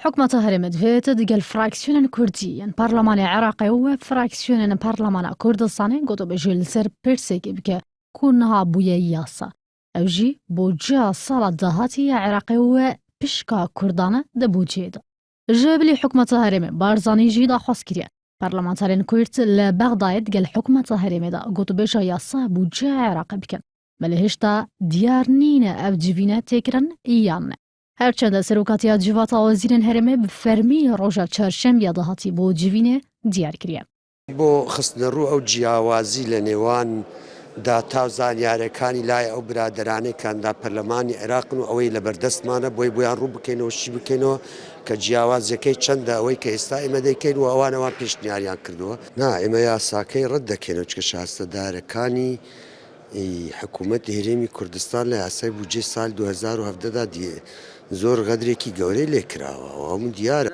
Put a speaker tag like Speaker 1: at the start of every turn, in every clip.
Speaker 1: حكومة هرم دفيت دقل فراكسيون كرديين برلمان عراقي وفراكسيون برلمان كردستاني قطو بجل سر بيرسيك بك كونها بويا ياسا اوجي بوجا صالة دهاتي عراقي وبشكا كردانة دبوجيد جابلي حكومة هرم بارزاني جيدا خسكريا برلمانتارين كورت لبغداد قال حكومة هرم دا قطو بجا ياسا بوجا عراقي بكن ملهشتا ديار نينا اف جيفينا تكرن ايان هرچند سروکاتیا جوات وزیرن هرمه بفرمی روژا چهارشنبه دهاتی بو جوینه دیار کریه.
Speaker 2: بۆ خستنە ڕوو ئەو جیاوازی لە نێوان داتا و زانیاریەکانی لای ئەو برادرانەی کاندا پەرلەمانی عێراقن و ئەوەی لەبەردەستمانە بۆیان ڕوو بکەینەوە شی بکەینەوە کە جیاوازەکەی چەندە ئەوەی کە ئێستا ئێمە دەیکەین و ئەوانەوە پێشنیاریان کردووە. ئێمە یاساکەی ڕەت دەکەینەوە چکە شاستەدارەکانی حکوومەتی هەرێمی کوردستان لە یاسای بودجێ ساڵ 2017دا زۆر غەدرێکی گەورەی لێکراوە و هەموو دیارە.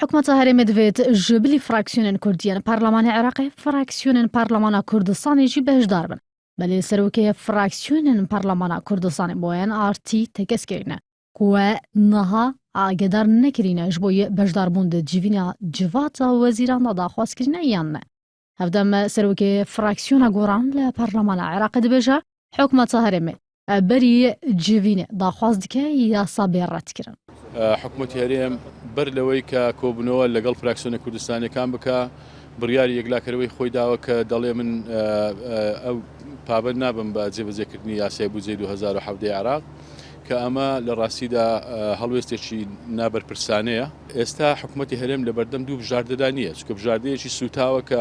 Speaker 1: حكومة هرم دفيت جبلي فراكسيون كرديان برلمان عراقي فراكسيون برلمان كردستاني جي بهش داربن بل سروكي فراكسيون برلمان كردستاني بوين آرتي تكسكرين كوا نها آقدار نكرين جبوي بهش داربون ده جيفينا جوات وزيران دا خواست كرين ايان هفدام سروكي فراكسيون قران لبرلمان عراقي دبجا حكومة هرم بري جيفينا دا خواست دكي يا صابيرات كرن
Speaker 3: حكومة هرم بەر لەوەی کە کۆبنەوە لەگەڵ فراکسیۆنە کوردستانیەکان بکە بڕیاری یەکلاکەرەوەی خۆی داوە کە دەڵێ من ئەو پابەند نابم بە جێبەجێکردنی یاسای بودجێ 2017 عراق کە ئەمە لە ڕاستیدا هەڵوێستێکی نابەرپرسانەیە. ئێستا حکوومەتی هەرێم لە بەردەم دوو بژاردەدا نییە چکە بژاردەیەکی سوتاوە کە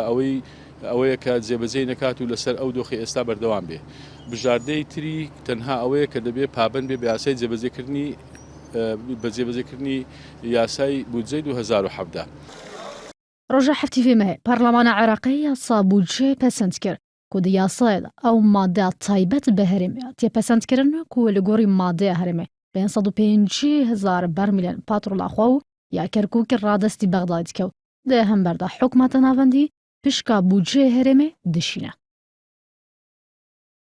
Speaker 3: ئەوەیە کە جێبەجێ نەکات و لەسەر ئەو دۆخی ئێستا بەردەوام بێ. بژاردەی تری تەنها ئەوەیە کە دەبێ پابەند بێ بە یاسای جێبەجێکردنی بەجێبەجێکردنی یاسای بودجێ 2017.
Speaker 1: ڕۆژە هەفتیڤێمە پەرلەمانە عێراقی یاسا بودجێ پەسەند کرد کو دی یاسایدا ئەو مادە تایبەت بە هەرێمە تێپەسەندکردن کو لە گۆڕی مادەیە هەرێمە 550,000 بەرمیلێن پاتڕۆڵاخوا و یا کەرکووکی ڕادەستی بەغداد کەوت دە هەمبەردا حکومەتە ناوەندی پشکا بودجێ هەرێمە دشینە.